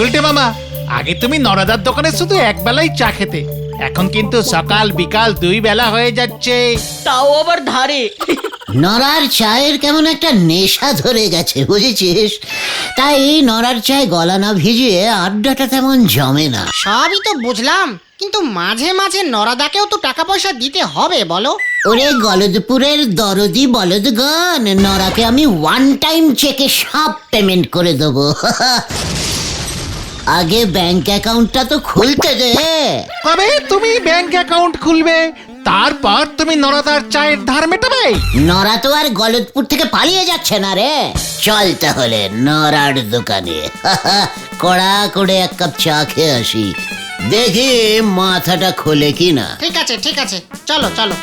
গুলটে মামা, আগে তুমি নরাদার দোকানে শুধু এক বেলাই চা খেতে, এখন কিন্তু সকাল বিকাল 2 বেলা হয়ে যাচ্ছে। তাও আবার ধারে। নরার চায়ের কেমন একটা নেশা ধরে গেছে বুঝেছিস, তাই নরার চায় গলা না ভিজিয়ে আড্ডাটা তেমন জমে না। সবই তো বুঝলাম, কিন্তু মাঝে মাঝে নরাদাকেও তো টাকা পয়সা দিতে হবে বলো। ওরে গলদপুরের দরদি বলদগণ, নরাকে আমি ওয়ান টাইম চেকে সব পেমেন্ট করে দেবো। আগে ব্যাংক অ্যাকাউন্টটা তো খুলতে দে। কবে তুমি ব্যাংক অ্যাকাউন্ট খুলবে, তারপর তুমি নরাদার চায়ের ধার মেটাবে? নরা তো আর গলদপুর থেকে পালিয়ে যাচ্ছে না রে। চল তাহলে নরার দোকানে কড়া করে এক কাপ চা খেয়ে আসি, দেখি মাথাটা খোলে কিনা। ঠিক আছে ঠিক আছে, চলো চলো।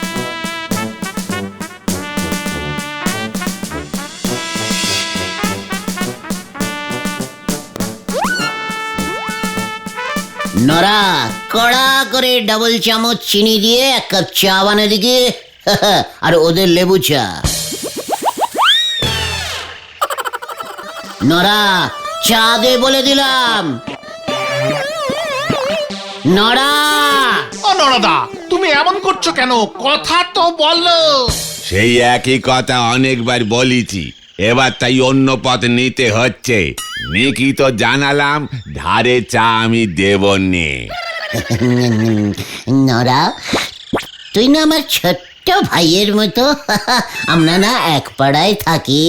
নরা, কড়া করে ডাবল চামচ চিনি দিয়ে এক কাপ চা বানা দিকে, আর ওদের লেবু চা। নরা, চা দে বলে দিলাম। নরা। ও নরাদা, তুমি এমন করছো কেন? কথা তো বলো। সেই একই কথা অনেকবার বলেছি, এবার তাই অন্য পথ নিতে হচ্ছে। নিকি তো জানালাম ধারে চা আমি দেব নে। নরা, তুই না আমার ছোট্ট ভাইয়ের মতো, আমরা না এক পাড়ায় থাকি।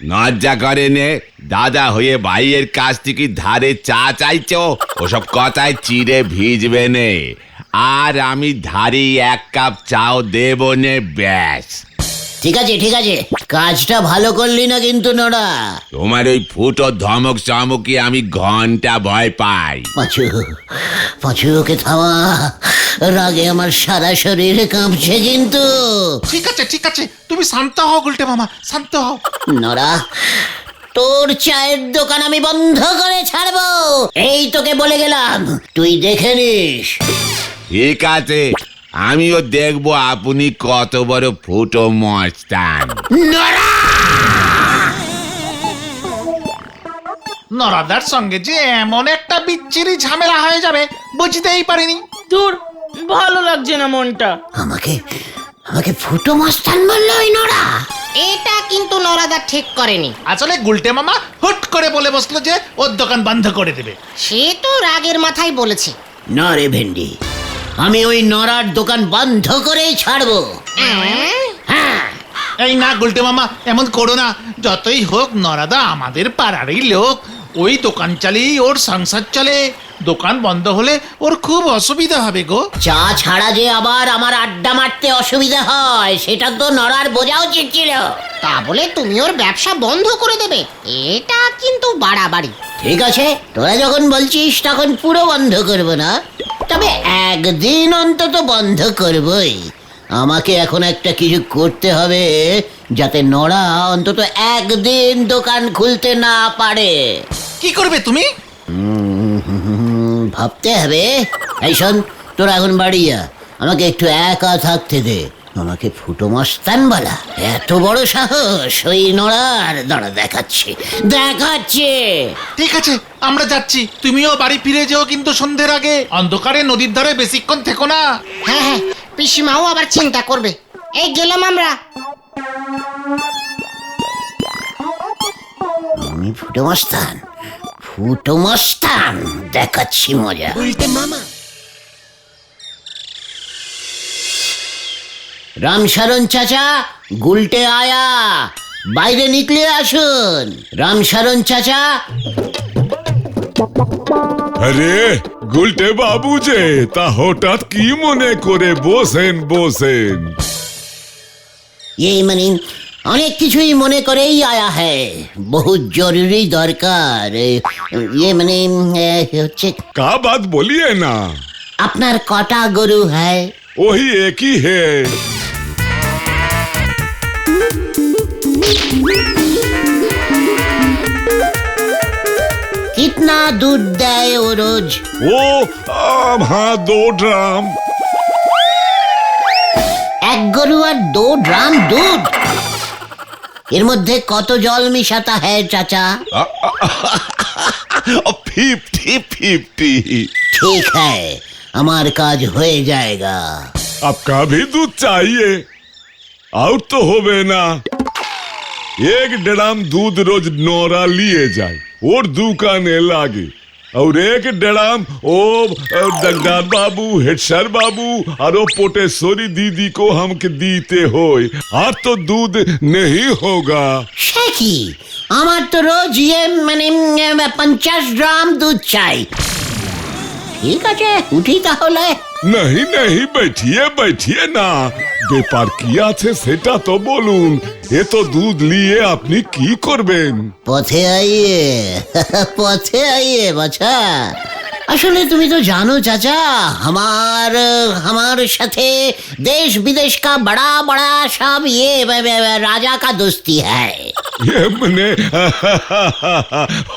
লজ্জা করে নে, দাদা হয়ে ভাইয়ের কাছ থেকে ধারে চা চাইছো? ওসব কথায় চিড়ে ভিজবে নে, আর আমি ধারে এক কাপ চাও দেব নে, ব্যাস। ঠিক আছে ঠিক আছে, কাজটা ভালো করলি না কিন্তু নরা। তোমার ওই ফুটো ধমক চমকি আমি ঘন্টা ভয় পাই। পাঁচু, পাঁচু ওকে থামা, রাগে আমার সারা শরীর কাঁপছে কিন্তু। ঠিক আছে, তুমি শান্ত হও গুলটে মামা, শান্ত হও। নরা, তোর চায়ের দোকান আমি বন্ধ করে ছাড়বো, এই তোকে বলে গেলাম, তুই দেখে নিস। ঠিক আছে, আমিও দেখবো আপনি কত বড় ফুটো মস্তান। নরাদার সঙ্গে যে এমন একটা বিচ্ছিরি ঝামেলা হয়ে যাবে বুঝতেই পারিনি। দূর, ভালো লাগছে না মনটা। আমাকে আমাকে ফুটো মস্তান বললো ওই নরা। এটা কিন্তু নরাদা ঠিক করেনি। আসলে গুলটে মামা হুট করে বলে বসলো যে ওর দোকান বন্ধ করে দেবে। সে তো রাগের মাথায় বলেছে। না রে ভেন্ডি, আমি ওই নরার দোকান বন্ধ করেই ছাড়বো। হ্যাঁ, এই না গুলটে মামা, এমন করো না। যতই হোক নরাদা আমাদের পাড়ারই লোক, ওই দোকান চালিয়েই ওর সংসার চলে। দোকান বন্ধ হলে ওর খুব অসুবিধা হবে গো। চা ছাড়া যে আবার আমার আড্ডা মারতে অসুবিধা হয়, সেটা তো নরার বোঝা উচিত ছিল। তা বলে তুমি ওর ব্যবসা বন্ধ করে দেবে, এটা কিন্তু বাড়াবাড়ি। ঠিক আছে, তোরা যখন বলছিস তখন পুরো বন্ধ করব না, তবে একদিন অন্তত বন্ধ করবই। আমাকে এখন একটা কিছু করতে হবে, যাতে নরা অন্তত একদিন দোকান খুলতে না পারে। কি করবে তুমি? ভাবতে হবে। এই শোন, তোরা এখন বাড়ি যা, আমাকে একটু একা থাকতে দে। আমাকে ফুটো মস্তান বলা, এত বড় সাহস ওই নড়ার? দাঁড়া দেখাচ্ছে। ঠিক আছে, আমরা যাচ্ছি। তুমিও বাড়ি ফিরে যেও কিন্তু সন্ধ্যের আগে। অন্ধকারে নদীর ধারে বেশিক্ষণ থেকো না। হ্যাঁ হ্যাঁ, পিসিমাও আবার চিন্তা করবে। এই গেলাম আমরা। আমি ফুটো মস্তান, ফুটো মস্তান দেখাচ্ছি মজা। রামশরণ চাচা, গুলটে আয়া, বাইরে নিকলে আসুন। রামশরণ চাচা। আরে গুলটে বাবু যে, তা হঠাৎ কি মনে করে বসেন বসেন? এই মানে অনেক কিছুই মনে করেই আয়া হ্যাঁ, বহুত জরুরি দরকার। ইয়ে মানে হচ্ছে, का बात बोलिए ना। আপনার কটা গরু হ্যাঁ? वही एक ही है। कितना दूध দেয় ও রোজ? वो हाँ 2 ड्राम। এক গরু আর 2 ড্রাম দুধ? এর মধ্যে কত জল মিশাতা হ্যাঁ চাচা? 50-50। ठीक है, हमार काज हो जाएगा। आपका भी दूध चाहिए? आउट तो होवे ना। 1 ड्राम दूध रोज नौरा लिए जाए और दुकाने लागे, और 1 ड्राम ओ डगडार बाबू, हेडसर बाबू और पोटेश्वरी दीदी को हमके दीते होय, और तो दूध नहीं होगा। সে কি, আমার তো রোজ 50 গ্রাম দুধ চাই। ঠিক আছে, উঠি তাহলে। नहीं नहीं, बैठिए बैठिए ना। ব্যাপার কি আছে সেটা তো বলুন। এ তো দুধ নিয়ে আপনি কি করবেন? পথে আইয়ে পথে আইয়ে বাছা। আসলে তুমি তো জানো চাচা, हमार সাথে देश विदेश का बड़ा बड़ा सब ये राजा का दोस्ती है। ये मने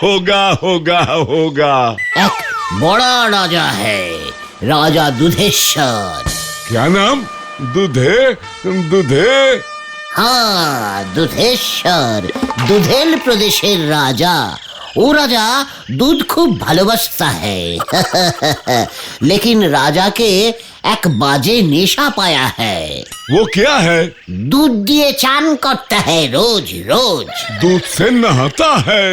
होगा होगा होगा। एक बड़ा राजा है, राजा दुधेश्वर। क्या नाम? दूधे दूधे? हाँ, দুধেশ্বর, দুধেল প্রদেশের রাজা। ও রাজা दूध खूब ভালোবাসता है लेकिन राजा के एक बाजे नेशा पाया है। वो क्या है? दूध दिए चान करता है रोज रोज। दूध से नहाता है?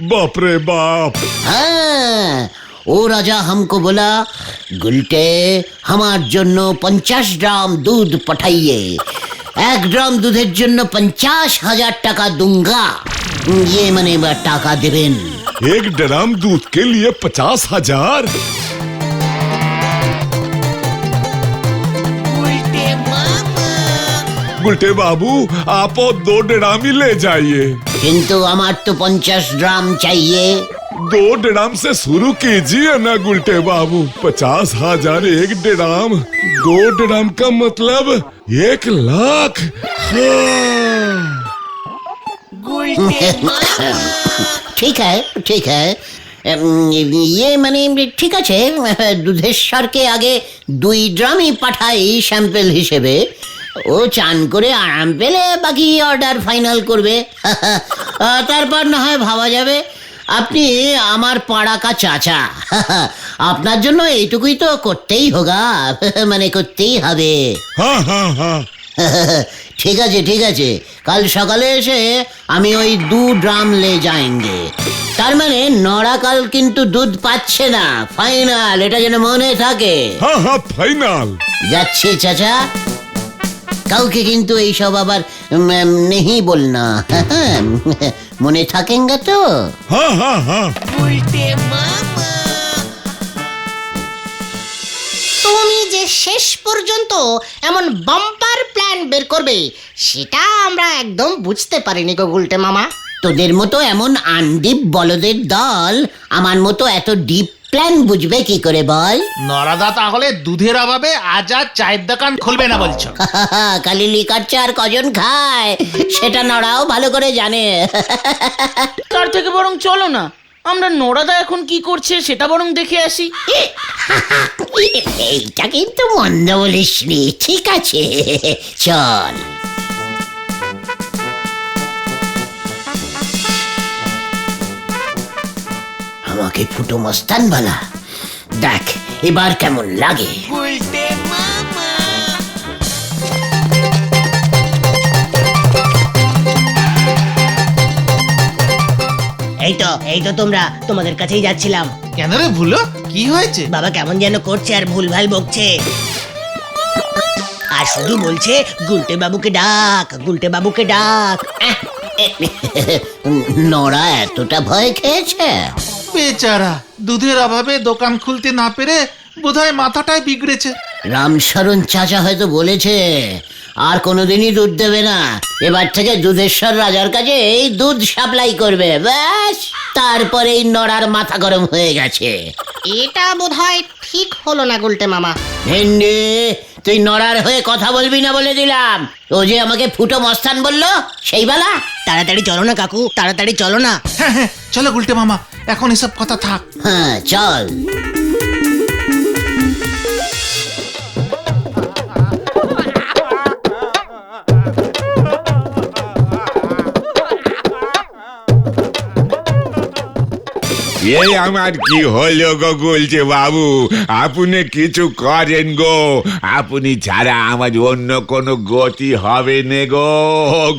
बाप रे बाप। हाँ, ও রাজা हमको बोला, गुलटे हमार জন্য 50 গ্রাম দুধ পাঠাইয়ে। 1 গ্রাম দুধের জন্য 50,000 টাকা दूंगा। ये মানে টাকা দেবেন। 1 ड्राम दूध के लिए 50,000? गुलटे बाबू, आप 2 ड्राम ही ले जाइए। কিন্তু আমার তো 50 গ্রাম चाहिए। 2 ड्राम से शुरू कीजिए ना गुलटे बाबू। 50,000 1 ड्राम, 2 ड्राम का मतलब 1 लाख। हाँ। ঠিক है ঠিক है। ये মানে ঠিক আছে, দুধেশ্বরকে আগে 2 ড্রামই পাঠাই স্যাম্পল হিসেবে। ও চান করে আরাম পেলে বাকি অর্ডার ফাইনাল করবে। তারপর না হয় ভাবা যাবে। আপনি আমার পাড়া কা চাচা, আপনার জন্য এইটুকুই তো করতেই হোগা, মানে করতেই হবে। हाँ हाँ हाँ। ঠিক আছে ঠিক আছে, কাল সকালে এসে আমি ওই 2 ড্রাম লে যাएंगे। তার মানে নড়া কাল কিন্তু দুধ পাচ্ছে না, ফাইনাল, এটা যেন মনে থাকে। हाँ हाँ फाइनल। যাচ্ছি চাচা, কাউকে কিন্তু এইসব আবার নেহি বলনা, মনে থাকেঙ্গা তো? हाँ हाँ हाँ। তুমি যে শেষ পর্যন্ত এমন বাম্পার প্ল্যান বের করবে সেটা আমরা একদম বুঝতে পারিনি গো গুলটে মামা। তোদের মতো এমন আনডিপ বলদের দল আমার মতো এত ডিপ প্ল্যান বুঝবে কি করে বল? নরাদা তাহলে দুধের অভাবে আজ আর চায়ের দোকান খুলবে না বলছো? কালি লিকার চা আর কজন খায় সেটা নড়াও ভালো করে জানে। তার থেকে বরং চলো না, আমরা নোরাদা এখন কি করছে সেটা বরং দেখে আসি। এইটা কিন্তু মন্দ বলিসনি, ঠিক আছে চল। আমাকে ফুটো মস্তান বলা, দেখ এবার কেমন লাগে। এই তো তোমরা, তোমাদের কাছেই যাচ্ছিলাম। কেন রে ভুলো, কি হয়েছে? বাবা কেমন যেন করছে আর ভুলভাল বকছে, আর শুধু বলছে গুলটে বাবুকে ডাক, গুলটে বাবুকে ডাক। নড়া এতটা ভয় খেয়েছে? বেচারা দুধের অভাবে দোকান খুলতে না পেরে বোধহয় মাথাটাই বিগড়েছে। রামশরণ চাচা হয়তো বলেছে আর কোনোদিনই দুধ দেবে না, এবার থেকে দুধেশ্বর রাজার কাছে এই দুধ সাপ্লাই করবে, ব্যাস। তারপরে এই নড়ার মাথা গরম হয়ে গেছে। এটা বোধহয় ঠিক হলো না গুলটে মামা। ভেন্ডি, তুই নড়ার হয়ে কথা বলবি না বলে দিলাম। ও যে আমাকে ফুটো মস্তান বললো সেই বেলা। তাড়াতাড়ি চলো না কাকু, তাড়াতাড়ি চলো না। হ্যাঁ হ্যাঁ চলো গুলটে মামা, এখন এসব কথা থাক। হ্যাঁ চল। এই আমার কি হলো গো গুলটে বাবু, আপনি কিছু করেন গো, আপনি ছাড়া আমার অন্য কোনো গতি হবে নে গো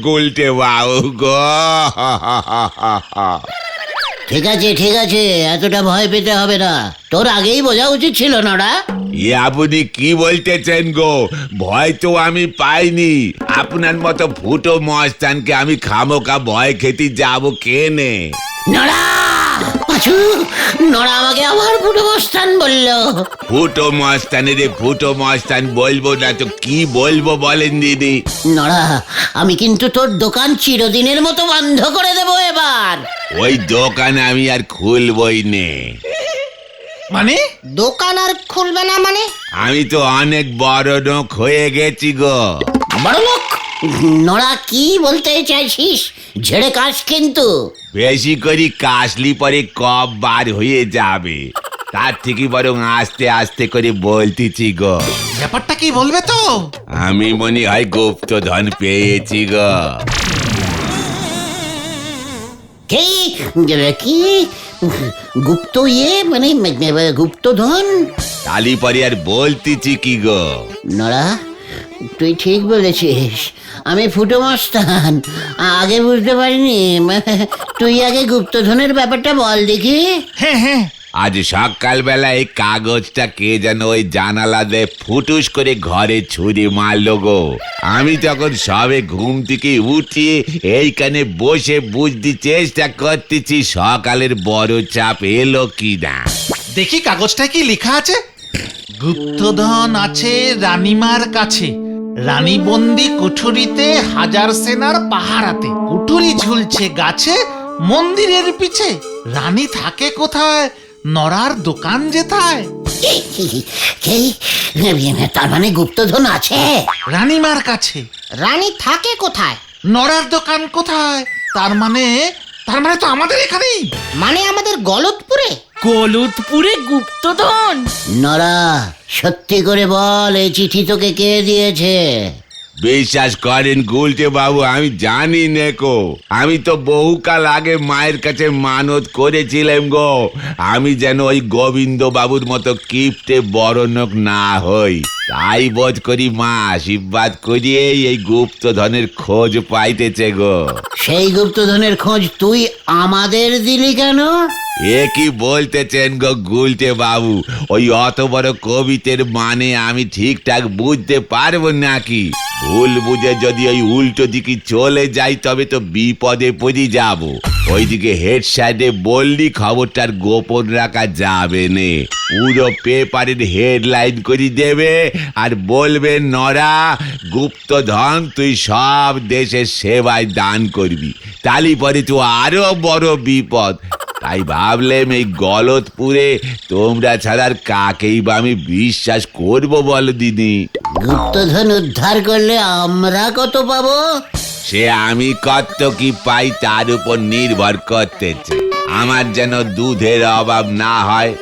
গুলটে বাবু গো। ঠিক আছে এতটা ভয় পেতে হবে না, তোর আগেই বোঝা উচিত ছিল নড়া। আপনি কি বলতেছেন গো? ভয় তো আমি পাইনি, আপনার মতো ফুটো মস্তানকে আমি খামোকা ভয় খেতে যাবো কেনে? নড়া, পাঁচু, নড়া আমাকে আবার ফুটো মস্তান বললো। ফুটো মস্তানের ফুটো মস্তান বলবো না তো কি বলবো বলেন দিদি? নড়া, আমি কিন্তু তোর দোকান চিরদিনের মতো বন্ধ করে দেবো এবার। ওই দোকান আমি আর খুলবই নে। মানে দোকান আর খুলবে না মানে? আমি তো অনেক বড় লোক হয়ে গেছি গো। বড় লোক? নড়া কি বলতে চাইছিস? ঝেড়ে কাশ কিন্তু। বেশি করে কাশলি পরে কব বার হয়ে যাবে, তার থেকে বরং আস্তে আস্তে করে বলতেছি গো। ব্যাপারটা কি বলবে তো? আমি মনে হয় গুপ্তধন পেয়েছি গো। কি কি গুপ্ত মানে গুপ্তধন? তালি পরে আর বলতেছি কি গো। নড়া, তুই ঠিক বলেছিস, আমি ফুটো মস্তান, আগে বুঝতে পারিনি। তুই আগে গুপ্তধনের ব্যাপারটা বল দেখি। হ্যাঁ, আজ সকালবেলা এই কাগজটা কে যেন ওই জানালা দিয়ে ফুটুস করে ঘরে ছুরি মারলো গো। আমি তখন সবে ঘুম থেকে উঠিয়ে এইখানে বসে বুঝতে চেষ্টা করতেছি সকালের বড় চাপ এলো কি না। দেখি কাগজটায় কি লেখা আছে। গুপ্তধন আছে রানীমার কাছে, রানী বন্দি কুঠুরিতে, হাজার সেনার পাহারাতে, কুঠুরি ঝুলছে গাছে, মন্দিরের পিছে, রানী থাকে কোথায়, নরার দোকান যেথায়। তার মানে গুপ্তধন আছে রানীমার কাছে, রানী থাকে কোথায়? নরার দোকান কোথায়, তার মানে তো আমাদের এখানেই। মানে আমাদের গলতপুরে? গলতপুরে গুপ্তধন? নরা, সত্যি করে বল, এই চিঠি তোকে কে দিয়েছে? বিশ্বাস করেন গুলটে বাবু, আমি জানি নেকো। আমি তো বহুকাল আগে মায়ের কাছে মানত করেছিলাম গো, আমি যেন ওই গোবিন্দ বাবুর মতো কিপ্টে বড়লোক না হই। তাই বোধ করি মা আশীর্বাদ করিয়ে এই গুপ্তধনের খোঁজ পাইতেছে গো। সেই গুপ্তধনের খোঁজ তুই আমাদের দিলি কেন? এ কি বলতেছেন গো গুলটে বাবু? ওই অত বড় কবিতের মানে আমি ঠিকঠাক বুঝতে পারবো নাকি? ভুল বুঝে যদি ওই উল্টো দিকে চলে যাই তবে তো বিপদে পড়ে যাব। ওইদিকে হেড সাইডে বললি খবরটার গোপন রাখা যাবে নে, পুরো পেপারের হেডলাইন করে দেবে আর বলবে নরা গুপ্তধন তুই সব দেশের সেবায় দান করবি, তালি পরে তো আরো বড় বিপদ। তাই ভাবলাম এই গলতপুরে তোমরা ছাড়ার কাকেই বা আমি বিশ্বাস করবো বলো দিদি? গুপ্তধন উদ্ধার করলে আমরা কত পাবো? সে আমি কত কি পাই তার উপর নির্ভর করতেছে। আমার যেন দুধের অভাব না হয়,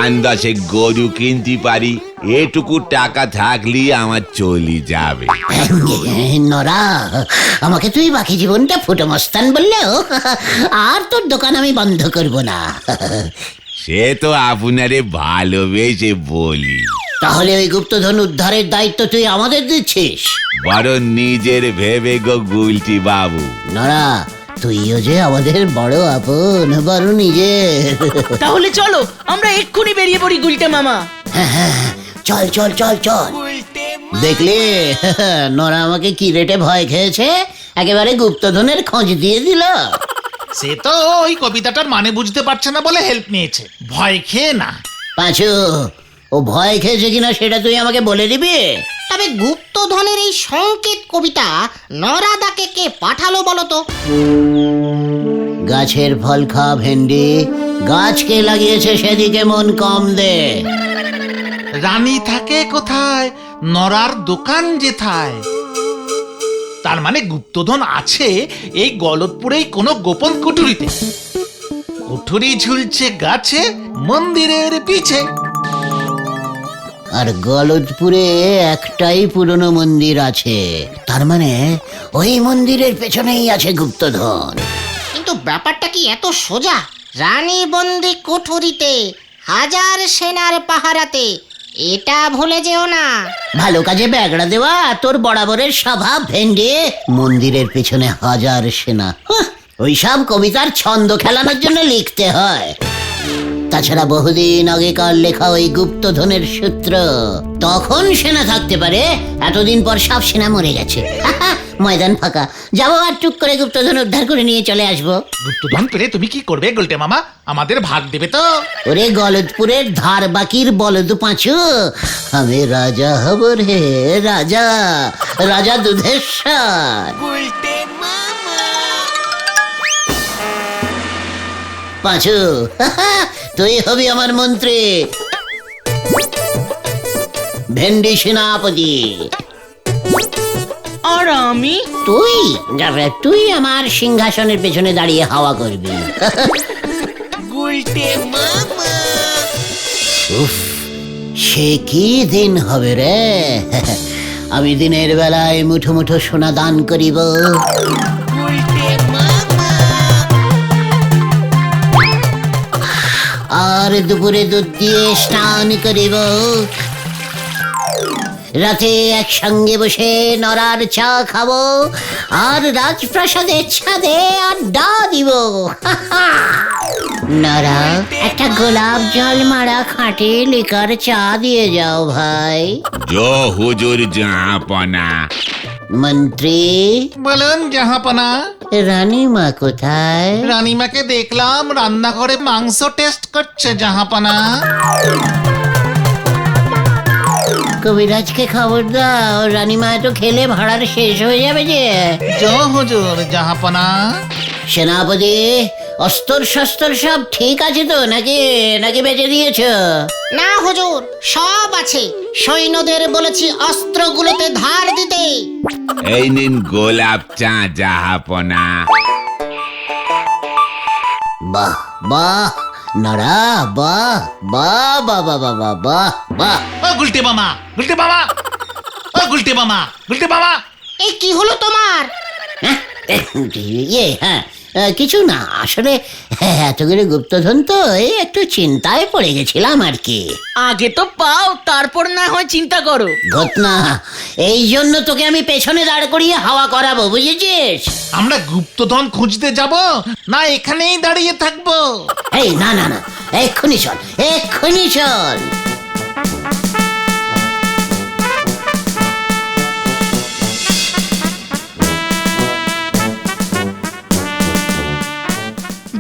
আন্দাজে গরু কিনতে পারি, এটুকু টাকা থাকলেই আমার চলে যাবে। নরা, আমাকে তুই বাকি জীবনটা ফুটো মস্তান বললেও আর তোর দোকান আমি বন্ধ করব না। সে তো আপনারে ভালোবেসে বলি। তাহলে ওই গুপ্তধন উদ্ধারের দায়িত্ব তুই আমাদের দিচ্ছিস? বড় নিজের ভেবে গো গুলটি বাবু। নরা, তুইও যে আমাদের বড় আপন, বড় নিজের। তাহলে চলো আমরা এক্ষুনি বেরিয়ে পড়ি গুলটে মামা। চল চল চল চল। দেখলি নরা আমাকে কি রেটে ভয় খেয়েছে, একেবারে গুপ্তধনের খোঁজ দিয়ে দিল। সে তো ওই কবিতাটার মানে বুঝতে পারছে না বলে হেল্প নিয়েছে, ভয় খেয়ে না। পাঁচু, ও ভয় খেয়েছে কিনা সেটা তুই আমাকে বলে দিবি? তবে গুপ্তধনের এই সংকেত কবিতা নরাদাকে কে পাঠালো বলো তো? গাছের ফল খা ভেন্ডি, গাছকে লাগিয়েছে সেদিকে মন কম দে। রানী থাকে কোথায়, নরার দোকান যেথায়, তার মানে গুপ্তধন আছে এই গলতপুরেই কোনো গোপন কুঠুরিতে, কুঠুরি ঝুলছে গাছে, মন্দিরের পিছে। আর গলতপুরে একটাই পুরনো মন্দির আছে, তার মানে ওই মন্দিরের পেছনেই আছে গুপ্তধন। কিন্তু ব্যাপারটা কি এত সোজা? রানী বন্দি কুঠুরিতে, হাজার সেনার পাহারাতে, এটা ভুলে যেও না। ভালো কাজে ব্যাগড়া দেওয়া তোর বরাবরের স্বভাব ভেন্ডে। মন্দিরের পেছনে হাজার সেনা, ওইসব কবিতার ছন্দ খেলানোর জন্য লিখতে হয়। তাছাড়া বহুদিন আগেকার লেখা ওই গুপ্তধনের সূত্র, তখন সেনা থাকতে পারে, এতদিন পর সব সেনা মরে গেছে। ময়দান ফাঁকা, যাবো আর টুক করে গুপ্তধন উদ্ধার করে নিয়ে চলে আসবো। গুপ্তধন পেলে তুমি কি করবে গুলটে মামা? আমাদের ভাগ দেবে তো? ওরে গলদপুরের ধার বাকির বলদ পাঁচু, আমি রাজা হব রে, রাজা, রাজা দুধেশ্বর। পাঁচু, তুই হবি আমার মন্ত্রী, ভেন্ডি সেনাপতি। আর আমি? তুই আমার সিংহাসনের পেছনে দাঁড়িয়ে হাওয়া করবি। উফ, সে কি দিন হবে রে! আমি দিনের বেলায় মুঠো মুঠো সোনা দান করিব, আর দুপুরে দুধ দিয়ে স্নান করিব, রাতে একসঙ্গে বসে নরার চা খাবো, আর রাজপ্রাসাদের ছাদে আড্ডা দিব। নরা, একটা গোলাপ জল মারা খাঁটি লিকার চা দিয়ে যাও ভাই। জো হুজুর জাহাপনা। মন্ত্রী, বলুন জাহাপনা। রানীমা কোথায়? রানীমাকে দেখলাম রান্নাঘরে মাংস টেস্ট করছে জাহাপনা। কবিরাজকে খবর দাও, রানীমা তো খেলে ভাড়ার শেষ হয়ে যাবে যে। জয় হুজুর জাহাপনা। সেনাপতি, অস্ত্র শস্ত্র সব ঠিক আছে তো, নাকি নাকি বেঁচে দিয়েছ? না হুজুর, সব আছে। সৈন্যদের বলেছি অস্ত্রগুলোতে ধার দিতে। এই নিন গোলাপ চা জাহাপনা। বাহ বাহ নড়া, বাহ বাহ বাহ বাহ বাহ বাহ বাহ বাহ। ও গুলটে মামা, গুলটে মামা, ও গুলটে মামা, গুলটে মামা। এই কি হলো তোমার? হ্যাঁ, কিছু না, আসলে এতগুলো গুপ্তধন তো এই একটু চিন্তায় পড়ে গেছিলাম আর কি। আগে তো পাও, তারপর না হয় চিন্তা করো। ঘটনা, এই জন্য তোকে আমি পেছনে দাঁড় করিয়ে হাওয়া করাবো, বুঝেছিস? আমরা গুপ্তধন খুঁজতে যাব না এখানেই দাঁড়িয়ে থাকবো? এই না না না, এক্ষুনি চল, এক্ষুনি চল।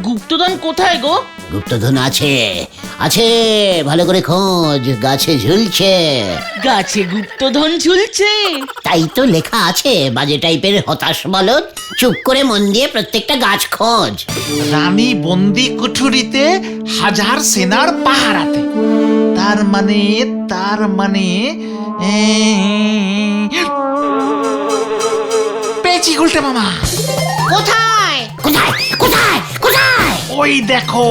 গুপ্তধন কোথায় গো? গুপ্তধন আছে, আছে, ভালো করে খোঁজ, গাছে ঝুলছে। গাছে গুপ্তধন ঝুলছে? তাই তো লেখা আছে, বাজে টাইপের হতাশ বলদ, চুপ করে মন দিয়ে প্রত্যেকটা গাছ খোঁজ। রানী বন্দি কুঠুরিতে, হাজার সেনার পাহারাতে। তার মানে পেয়েছি গুলটে মামা। কোথায়? কোথায় কোথায় কোথায়? ওই দেখো।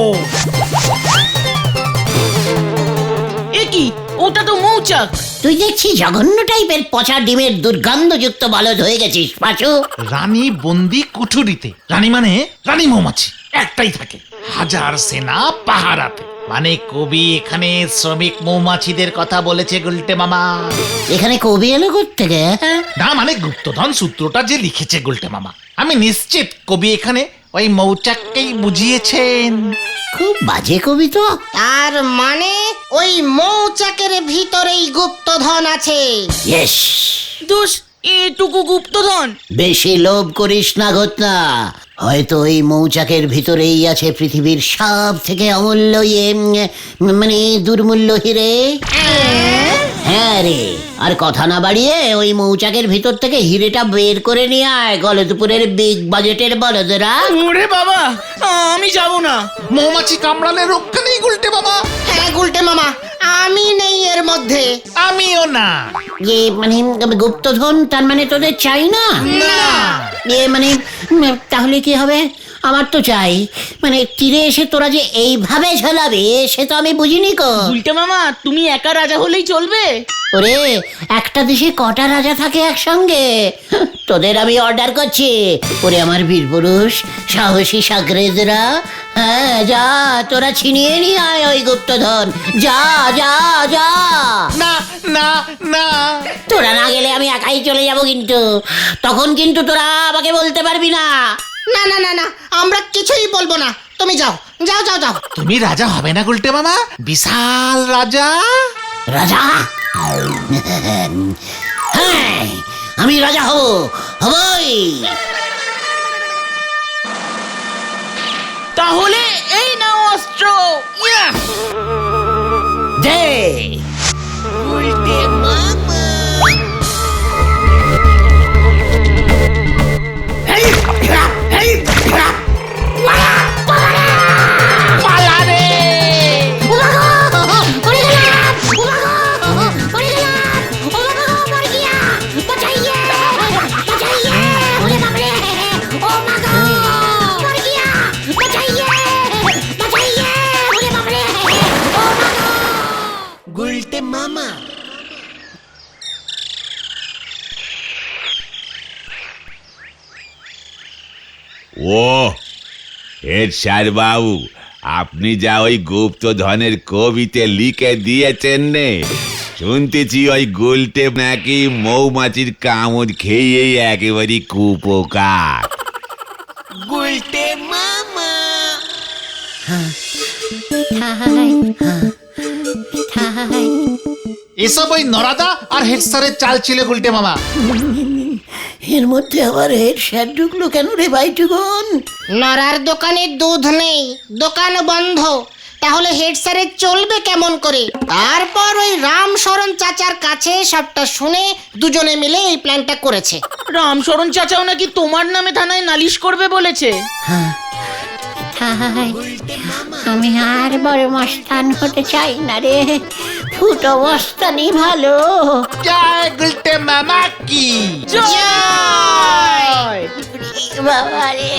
এ কি, ওটা তো মৌচাক। তুই দেখছি জঘন্য টাইপের পচা ডিমের দুর্গন্ধযুক্ত বলদ হয়ে গেছিস পাঁচু। রানী বন্দি কুঠুরিতে, রানী মানে রানী মৌমাছি একটাই থাকে, হাজার সেনা পাহারাতে। মানে কবি এখানে শ্রমিক মৌমাছিদের কথা বলেছে গুলটে মামা। এখানে কবি এলো থেকে? না মানে গুপ্তধন সূত্রটা যে লিখেছে গুলটে মামা, আমি নিশ্চিত কবি এখানে ওই মৌচাককেই বুঝিয়েছেন। খুব বাজে কবি তো। তার মানে ওই মৌচাকের ভিতরেই গুপ্তধন আছে। ইয়েস। দোষ, এটুকু গুপ্তধন? বেশি লোভ করিস না ঘটনা, হয়তো ওই মৌচাকের ভিতরেই আছে পৃথিবীর সব থেকে অমূল্য মানে দুর্মূল্য হিরে। হ্যাঁ রে, আর কথা না বাড়িয়ে ওই মৌচাকের ভিতর থেকে হিরেটা বের করে নিয়ে আয়, গলদপুরের বিগ বাজেটের বলদরা। ওরে বাবা, আমি যাব না। মৌমাছি কামড়ালে রক্ষা নেই গুলটে মামা। হ্যাঁ গুলটে মামা, আমি নেই এর মধ্যে। আমিও না। মানে গুপ্তধন তার মানে তোদের চাই না? না। মানে তাহলে কি হবে? আমার তো চাই, মানে তীরে এসে তোরা যে এইভাবে ঝোলাবে সে তো আমি বুঝিনি কো। গুলটে মামা তুমি একা রাজা হলেই চলবে? ওরে, একটা দেশে কটা রাজা থাকে একসঙ্গে? তোদের আমি অর্ডার করছি, ওরে আমার বীর পুরুষ সাহসী সাগরেদরা, হ্যাঁ যা, তোরা ছিনিয়ে নিয়ে আয় ওই গুপ্তধন, যা যা যা। না না না, তোরা না গেলে আমি একাই চলে যাব, কিন্তু তখন কিন্তু তোরা আমাকে বলতে পারবি না। না না না না, আমরা কিছুই বলবো না, তুমি যাও যাও যাও যাও। তুমি রাজা হবে না গুলটে মামা? বিশাল রাজা। রাজা? হ্যাঁ, আমি রাজা হবই। তাহলে এই নাও অস্ত্র। ইয়া! দে। ও হেড স্যার বাবু, আপনি যা ওই গুপ্তধনের কবিতে লিখে দিয়েছেন নে, শুনতেছি ওই গুলটে নাকি মৌমাছির কামড় খেয়েই একেবারে কুপোকার। এসব ওই নরাদা আর হেড স্যারের চাল ছিল গুলটে মামা। এর মধ্যে আবার হেড স্যার ঢুকলো কেন রে ভাইটুকুন? নরার দোকানে দুধ নেই, দোকান বন্ধ, তাহলে হেড স্যারের চলবে কেমন করে? তারপর ওই রামশরণ চাচার কাছে সবটা শুনে দুজনে মিলে এই প্ল্যানটা করেছে। রামশরণ চাচাও নাকি তোমার নামে থানায় নালিশ করবে বলেছে। আমি আর বড় মস্তান হতে চাই না রে, ফুটো মস্তানি ভালো। জয় গুলটে মামা কি জয়! বাবা রে।